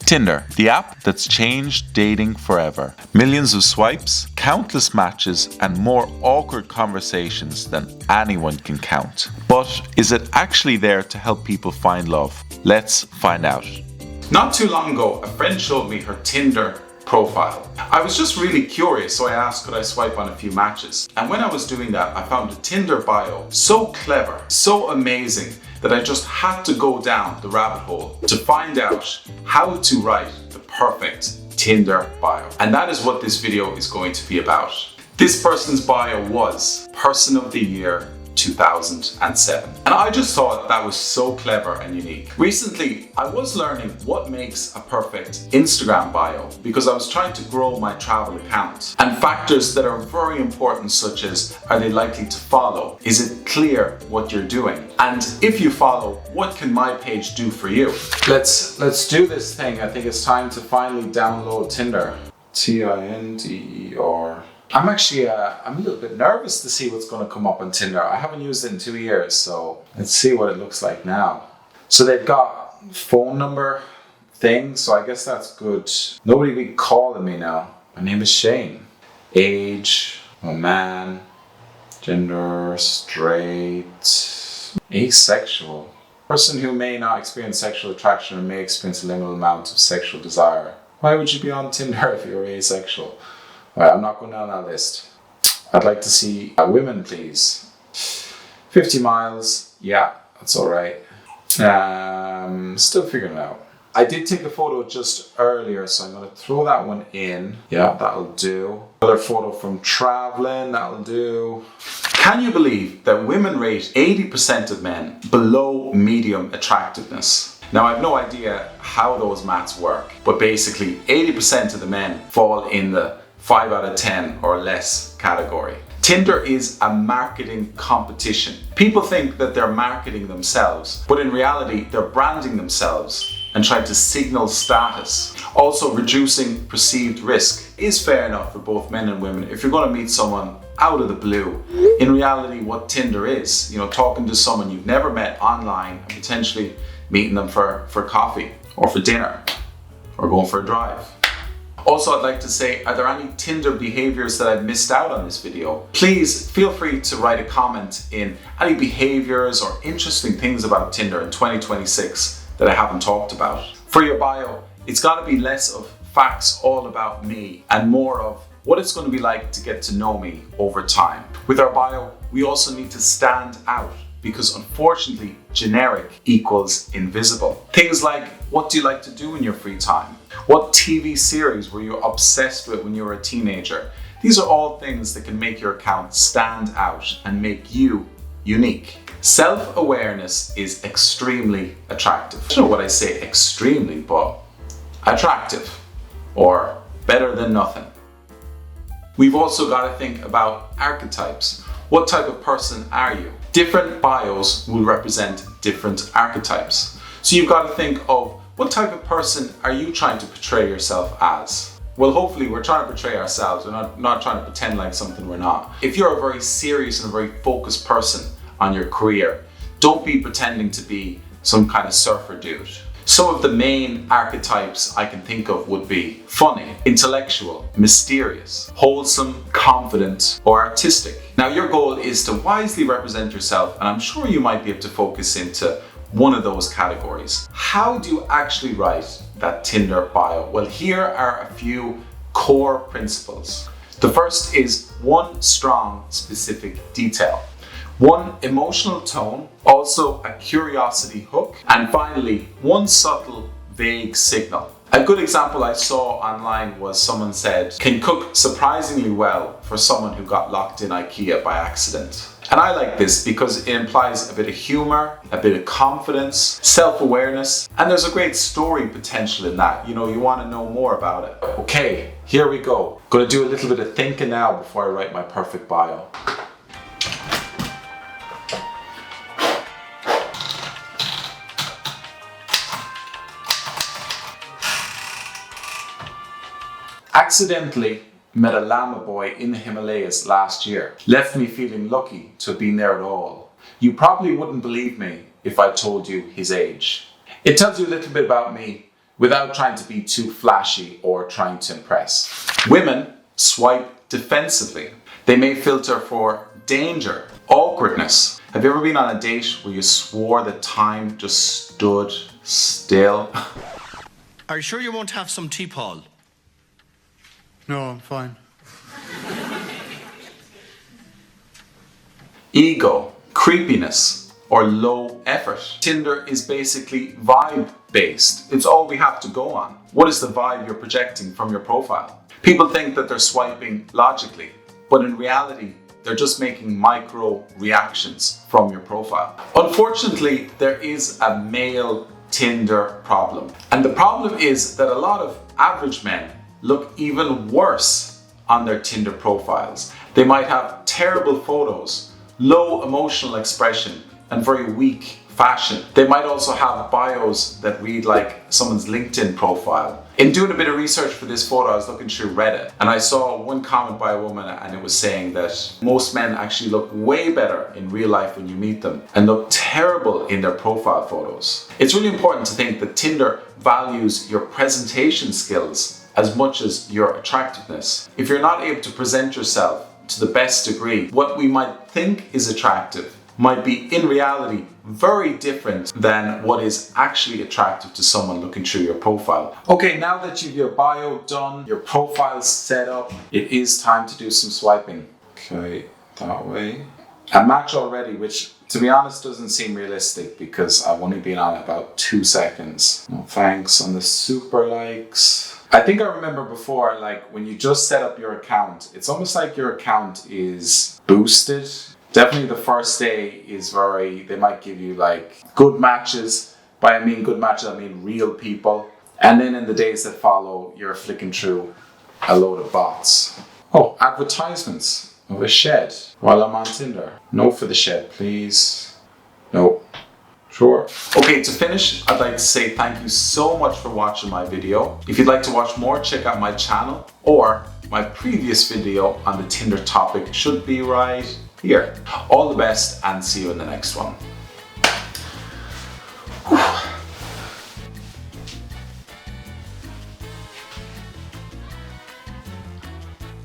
Tinder, the app that's changed dating forever. Millions of swipes, countless matches, and more awkward conversations than anyone can count. But is it actually there to help people find love? Let's find out. Not too long ago, a friend showed me her Tinder profile. I was just really curious, so I asked could I swipe on a few matches. And when I was doing that, I found a Tinder bio so clever, so amazing, that I just had to go down the rabbit hole to find out how to write the perfect Tinder bio. And that is what this video is going to be about. This person's bio was Person of the Year 2007. And I just thought that was so clever and unique. Recently, I was learning what makes a perfect Instagram bio because I was trying to grow my travel account. And factors that are very important, such as, are they likely to follow? Is it clear what you're doing? And if you follow, what can my page do for you? Let's do this thing. I think it's time to finally download Tinder. Tinder. I'm actually, I'm a little bit nervous to see what's going to come up on Tinder. I haven't used it in 2 years, so let's see what it looks like now. So they've got phone number thing, so I guess that's good. Nobody be calling me now. My name is Shane. Age, a man, gender, straight, asexual. Person who may not experience sexual attraction or may experience a limited amount of sexual desire. Why would you be on Tinder if you're asexual? Alright, I'm not going down that list. I'd like to see women, please. 50 miles, yeah, that's alright. Still figuring it out. I did take a photo just earlier, so I'm going to throw that one in. Yeah, that'll do. Another photo from traveling, that'll do. Can you believe that women rate 80% of men below medium attractiveness? Now, I have no idea how those maths work, but basically 80% of the men fall in the 5 out of 10 or less category. Tinder is a marketing competition. People think that they're marketing themselves, but in reality, they're branding themselves and trying to signal status. Also, reducing perceived risk is fair enough for both men and women. If you're going to meet someone out of the blue, in reality, what Tinder is, talking to someone you've never met online and potentially meeting them for coffee or for dinner or going for a drive. Also, I'd like to say, are there any Tinder behaviors that I've missed out on this video? Please feel free to write a comment in any behaviors or interesting things about Tinder in 2026 that I haven't talked about. For your bio, it's got to be less of facts all about me and more of what it's going to be like to get to know me over time. With our bio, we also need to stand out because unfortunately, generic equals invisible. Things like, what do you like to do in your free time? What TV series were you obsessed with when you were a teenager? These are all things that can make your account stand out and make you unique. Self-awareness is extremely attractive. I don't know what I say extremely, but attractive or better than nothing. We've also got to think about archetypes. What type of person are you? Different bios will represent different archetypes. So you've got to think of what type of person are you trying to portray yourself as? Well, hopefully we're trying to portray ourselves. We're not trying to pretend like something we're not. If you're a very serious and a very focused person on your career, don't be pretending to be some kind of surfer dude. Some of the main archetypes I can think of would be funny, intellectual, mysterious, wholesome, confident, or artistic. Now, your goal is to wisely represent yourself, and I'm sure you might be able to focus into one of those categories. How do you actually write that Tinder bio? Well, here are a few core principles. The first is one strong, specific detail. One emotional tone, also a curiosity hook, and finally, one subtle, vague signal. A good example I saw online was someone said, can cook surprisingly well for someone who got locked in IKEA by accident. And I like this because it implies a bit of humor, a bit of confidence, self-awareness, and there's a great story potential in that. You want to know more about it. Okay, here we go. Gonna do a little bit of thinking now before I write my perfect bio. Accidentally met a llama boy in the Himalayas last year. Left me feeling lucky to have been there at all. You probably wouldn't believe me if I told you his age. It tells you a little bit about me, without trying to be too flashy or trying to impress. Women swipe defensively. They may filter for danger, awkwardness. Have you ever been on a date where you swore that time just stood still? Are you sure you won't have some tea, Paul? No, I'm fine. Ego, creepiness, or low effort. Tinder is basically vibe based. It's all we have to go on. What is the vibe you're projecting from your profile? People think that they're swiping logically, but in reality, they're just making micro reactions from your profile. Unfortunately, there is a male Tinder problem. And the problem is that a lot of average men look even worse on their Tinder profiles. They might have terrible photos, low emotional expression, and very weak fashion. They might also have bios that read like someone's LinkedIn profile. In doing a bit of research for this photo, I was looking through Reddit and I saw one comment by a woman, and it was saying that most men actually look way better in real life when you meet them and look terrible in their profile photos. It's really important to think that Tinder values your presentation skills as much as your attractiveness. If you're not able to present yourself to the best degree, what we might think is attractive might be in reality very different than what is actually attractive to someone looking through your profile. Okay, now that you've your bio done, your profile set up, it is time to do some swiping. Okay, that way. A match already, which to be honest doesn't seem realistic because I've only been on about 2 seconds. No thanks on the super likes. I think I remember before, like when you just set up your account, it's almost like your account is boosted. Definitely the first day is they might give you like good matches. By I mean good matches, I mean real people. And then in the days that follow, you're flicking through a load of bots. Oh, advertisements of a shed while I'm on Tinder. No for the shed, please. No. Sure. Okay, to finish, I'd like to say thank you so much for watching my video. If you'd like to watch more, check out my channel, or my previous video on the Tinder topic should be right here. All the best and see you in the next one.